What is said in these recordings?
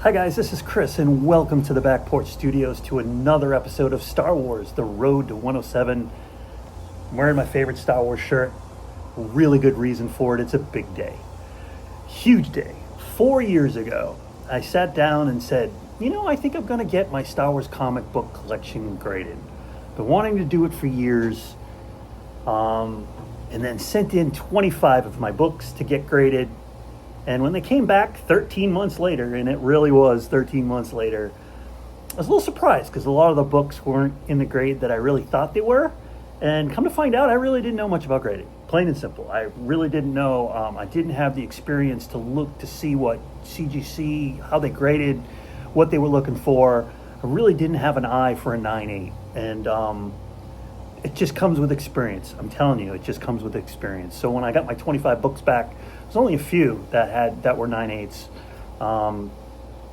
Hi guys, this is Chris and welcome to the Back Porch Studios to another episode of Star Wars, The Road to 107. I'm wearing my favorite Star Wars shirt. Really good reason for it. It's a big day. Huge day. 4 years ago, I sat down and said, I think I'm going to get my Star Wars comic book collection graded. Been wanting to do it for years. And then sent in 25 of my books to get graded. And when they came back 13 months later, and it really was 13 months later, I was a little surprised because a lot of the books weren't in the grade that I really thought they were. And come to find out, I really didn't know much about grading. Plain and simple. I really didn't know. I didn't have the experience to look to see what CGC, how they graded, what they were looking for. I really didn't have an eye for a 9.8. And it just comes with experience. I'm telling you, it just comes with experience. So when I got my 25 books back, there's only a few that were 9.8s.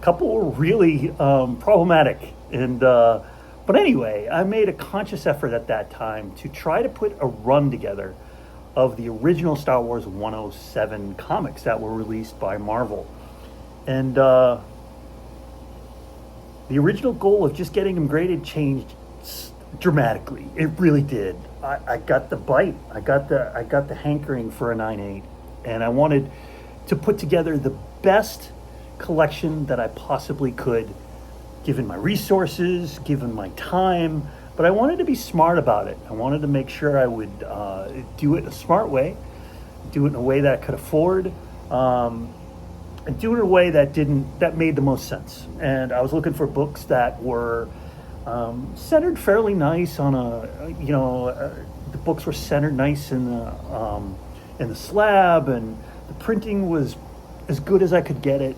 Couple were really problematic, but anyway, I made a conscious effort at that time to try to put a run together of the original Star Wars 107 comics that were released by Marvel, and the original goal of just getting them graded changed dramatically. It really did. I got the bite. I got the hankering for a 9.8. And I wanted to put together the best collection that I possibly could, given my resources, given my time. But I wanted to be smart about it. I wanted to make sure I would do it in a smart way, do it in a way that I could afford, and do it in a way that made the most sense. And I was looking for books that were centered fairly nice on the books were centered nice in the slab, and the printing was as good as I could get it.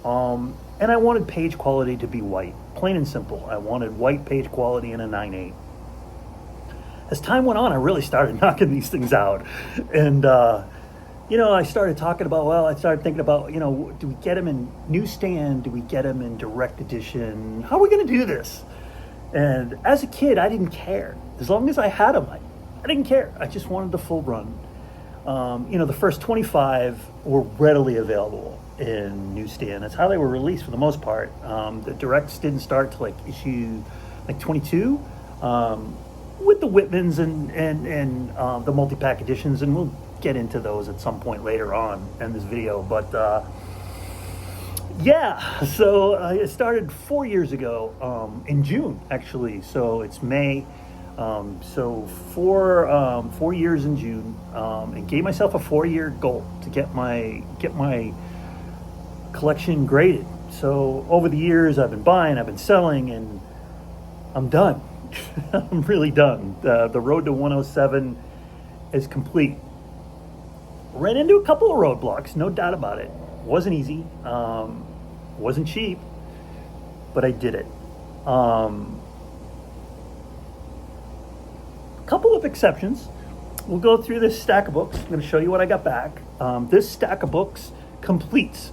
And I wanted page quality to be white, plain and simple. I wanted white page quality in a 9.8. As time went on, I really started knocking these things out. And, I started thinking about, do we get them in newsstand? Do we get them in direct edition? How are we going to do this? And as a kid, I didn't care. As long as I had them, I didn't care. I just wanted the full run. The first 25 were readily available in newsstand. That's how they were released for the most part. The directs didn't start till issue 22, with the Whitmans and the multi-pack editions, and we'll get into those at some point later on in this video. But so it started 4 years ago, in June actually. So it's May. So 4 years in June, and gave myself a 4-year goal to get my collection graded. So over the years, I've been buying, I've been selling, and I'm done. I'm really done. The road to 107 is complete. Ran into a couple of roadblocks, no doubt about it. Wasn't easy, wasn't cheap, but I did it. Couple of exceptions. We'll go through this stack of books. I'm going to show you what I got back. This stack of books completes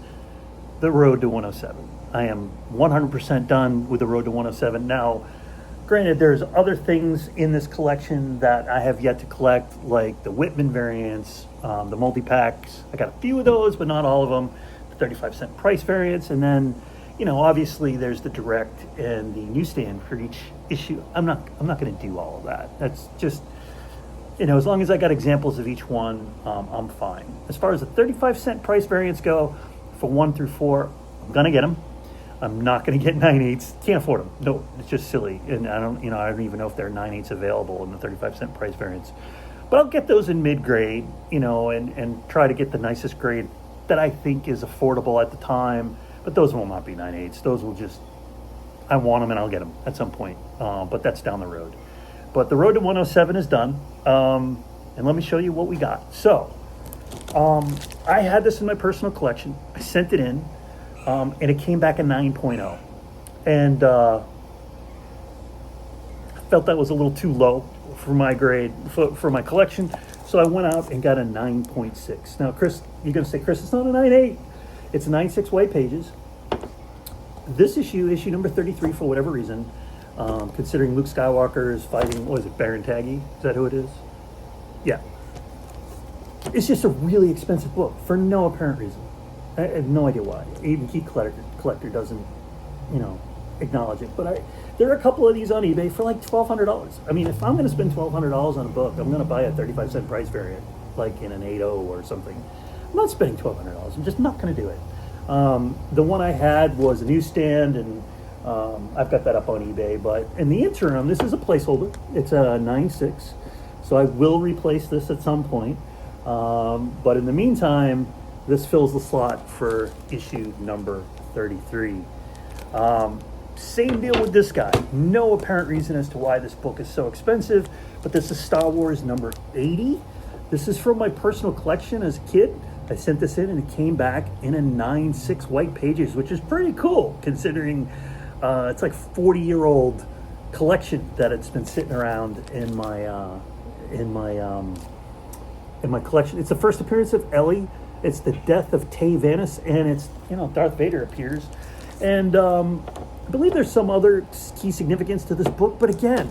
the road to 107. I am 100% done with the road to 107. Now, granted, there's other things in this collection that I have yet to collect, like the Whitman variants, the multi-packs. I got a few of those, but not all of them. The 35-cent price variants, and then obviously there's the direct and the newsstand for each issue. I'm not going to do all of that. That's just, as long as I got examples of each one, I'm fine. As far as the 35-cent price variants go, for 1 through 4, I'm going to get them. I'm not going to get 9.8s. Can't afford them. No, it's just silly. And I don't even know if there are 9.8s available in the 35-cent price variants. But I'll get those in mid-grade, and try to get the nicest grade that I think is affordable at the time. But those will not be 9.8s. Those will just, I want them and I'll get them at some point. But that's down the road. But the road to 107 is done. And let me show you what we got. So, I had this in my personal collection. I sent it in, and it came back a 9.0. And I felt that was a little too low for my grade, for my collection. So I went out and got a 9.6. Now, Chris, you're going to say, Chris, it's not a 9.8. It's 9.6 white pages. This issue number 33, for whatever reason, considering Luke Skywalker is fighting, what is it, Baron Taggy? Is that who it is? Yeah. It's just a really expensive book for no apparent reason. I have no idea why. Even Key Collector doesn't, acknowledge it. But there are a couple of these on eBay for like $1,200. I mean, if I'm going to spend $1,200 on a book, I'm going to buy a 35-cent price variant, like in an 8.0 or something. I'm not spending $1,200. I'm just not going to do it. The one I had was a newsstand, and I've got that up on eBay. But in the interim, this is a placeholder. It's a 9.6, so I will replace this at some point. But in the meantime, this fills the slot for issue number 33. Same deal with this guy. No apparent reason as to why this book is so expensive, but this is Star Wars number 80. This is from my personal collection as a kid. I sent this in and it came back in a 9.6 white pages, which is pretty cool considering it's like 40-year-old collection that it's been sitting around in my collection. It's the first appearance of Ellie. It's the death of Tay Vanis, and it's, Darth Vader appears. And I believe there's some other key significance to this book, but again,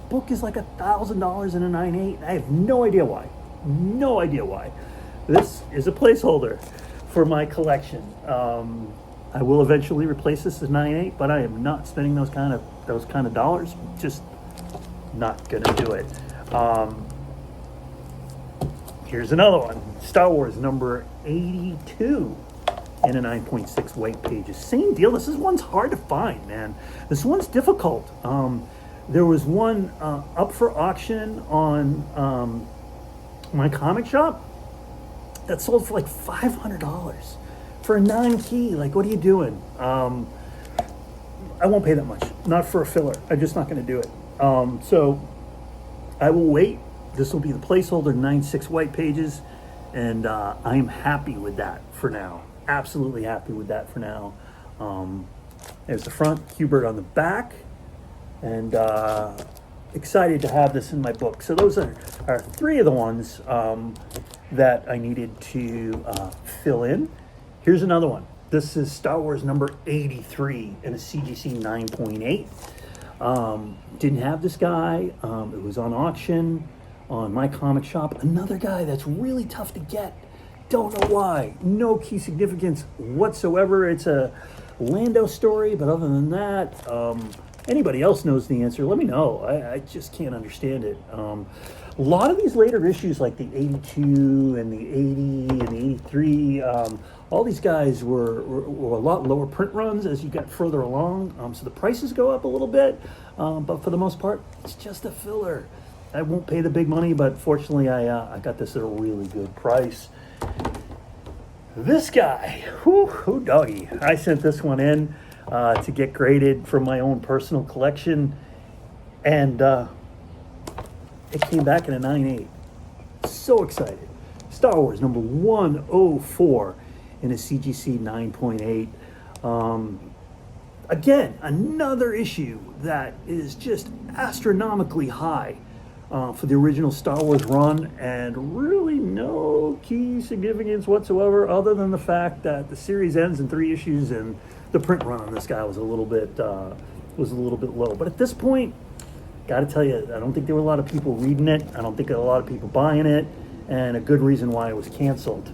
book is like $1,000 in a 9.8. I have no idea why. No idea why. This is a placeholder for my collection. I will eventually replace this as 9.8, but I am not spending those kind of dollars. Just not gonna do it. Here's another one. Star Wars number 82 in a 9.6 white pages. Same deal. This one's hard to find, man. This one's difficult. There was one up for auction on my comic shop that sold for like $500 for a 9 key. Like, what are you doing? I won't pay that much. Not for a filler. I'm just not going to do it. So I will wait. This will be the placeholder 9.6 white pages, and I'm happy with that for now. Absolutely happy with that for now. There's the front, Hubert on the back, and excited to have this in my book. So those are three of the ones that I needed to fill in. Here's another one. This is Star Wars number 83 in a CGC 9.8. Didn't have this guy. It was on auction on my comic shop. Another guy that's really tough to get. Don't know why. No key significance whatsoever. It's a Lando story, but other than that, anybody else knows the answer, let me know. I just can't understand it. A lot of these later issues, like the 82 and the 80 and the 83, all these guys were a lot lower print runs as you got further along. So the prices go up a little bit, but for the most part, it's just a filler. I won't pay the big money, but fortunately I got this at a really good price. This guy, whoo doggy. I sent this one in to get graded from my own personal collection, and it came back in a 9.8. So excited. Star Wars number 104 in a CGC 9.8. Again, another issue that is just astronomically high for the original Star Wars run, and really no key significance whatsoever, other than the fact that the series ends in 3 issues, and the print run on this guy was a little bit low. But at this point, got to tell you, I don't think there were a lot of people reading it. I don't think there were a lot of people buying it, and a good reason why it was canceled.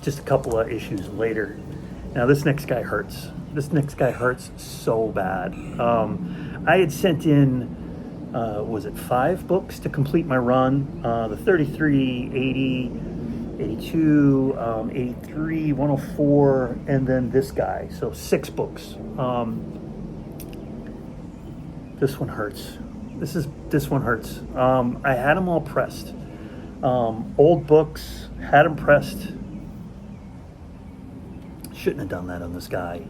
Just a couple of issues later. Now this next guy hurts. This next guy hurts so bad. I had sent in, was it 5 books to complete my run? The 33, 80, 82, 83, 104, and then this guy. So 6 books. This one hurts. This one hurts. I had them all pressed. Old books, had them pressed. Shouldn't have done that on this guy.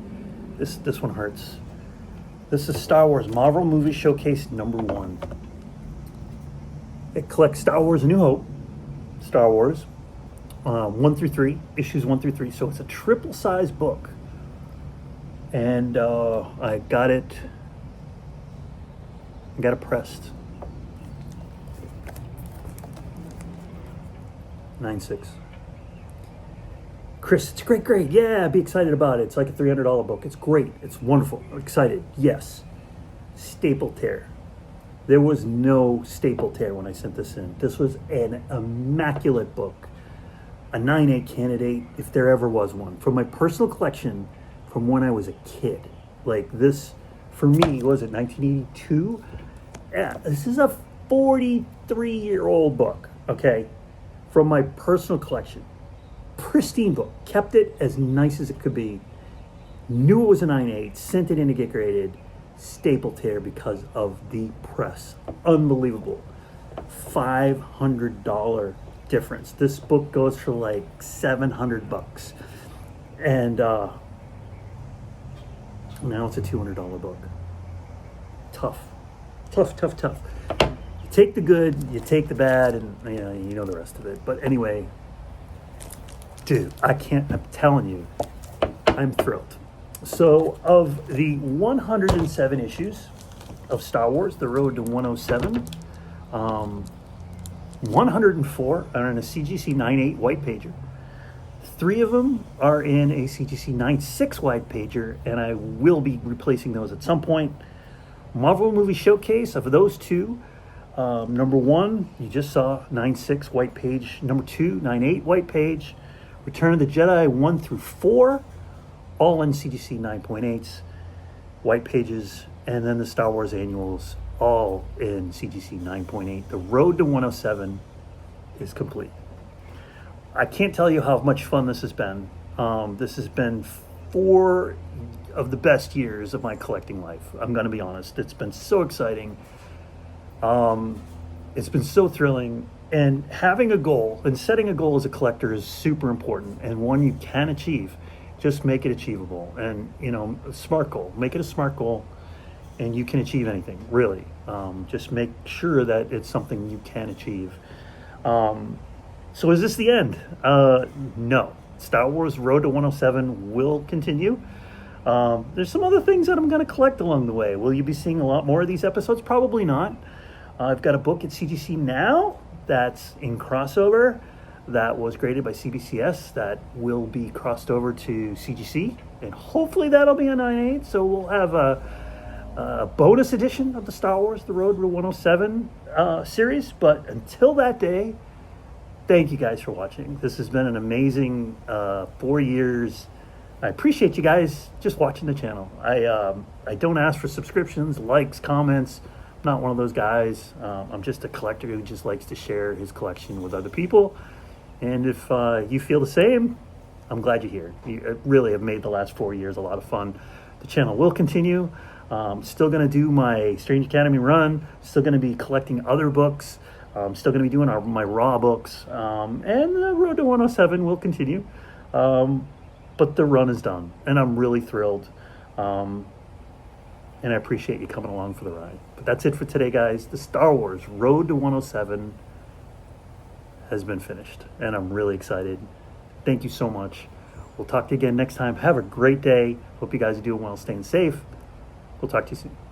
This one hurts. This is Star Wars Marvel Movie Showcase number 1. It collects Star Wars A New Hope, Star Wars, 1 through 3, issues 1 through 3. So it's a triple size book. And I got it pressed. 9.6. Chris, it's a great grade. Yeah, be excited about it. It's like a $300 book. It's great. It's wonderful. I'm excited. Yes. Staple tear. There was no staple tear when I sent this in. This was an immaculate book. a 9.8 candidate, if there ever was one, from my personal collection from when I was a kid. Like this, for me, was it 1982? Yeah, this is a 43-year-old book, okay, from my personal collection. Pristine book, kept it as nice as it could be. Knew it was a 9.8, sent it in to get graded. Staple tear because of the press. Unbelievable. $500 difference. This book goes for like $700, and now it's a $200 book. Tough. You take the good, you take the bad, and you know the rest of it. But anyway, dude, I'm telling you, I'm thrilled. So of the 107 issues of Star Wars, The Road to 107, 104 are in a CGC 9.8 white pager. 3 of them are in a CGC 9.6 white pager, and I will be replacing those at some point. Marvel Movie Showcase, of those 2, number 1, you just saw 9.6 white page. Number 2, 9.8 white page. Return of the Jedi 1 through 4, all in CGC 9.8s, white pages, and then the Star Wars annuals, all in CGC 9.8. The Road to 107 is complete. I can't tell you how much fun this has been. This has been 4 of the best years of my collecting life. I'm going to be honest. It's been so exciting. It's been so thrilling. And having a goal and setting a goal as a collector is super important, and one you can achieve. Just make it achievable. And, a smart goal. Make it a smart goal, and you can achieve anything, really. Just make sure that it's something you can achieve. So is this the end? No. Star Wars Road to 107 will continue. There's some other things that I'm going to collect along the way. Will you be seeing a lot more of these episodes? Probably not. I've got a book at CGC now that's in crossover that was graded by CBCS that will be crossed over to CGC, and hopefully that'll be a 9.8. So we'll have a bonus edition of the Star Wars The Road to 107 series. But until that day, thank you guys for watching. This has been an amazing 4 years. I appreciate you guys just watching the channel. I don't ask for subscriptions, likes, comments. I'm not one of those guys. I'm just a collector who just likes to share his collection with other people. And if you feel the same, I'm glad you're here. You really have made the last 4 years a lot of fun. The channel will continue. Still going to do my Strange Academy run. Still going to be collecting other books. Still going to be doing my Raw books. And the Road to 107 will continue. But the run is done, and I'm really thrilled. And I appreciate you coming along for the ride. But that's it for today, guys. The Star Wars Road to 107 has been finished, and I'm really excited. Thank you so much. We'll talk to you again next time. Have a great day. Hope you guys are doing well, staying safe. We'll talk to you soon.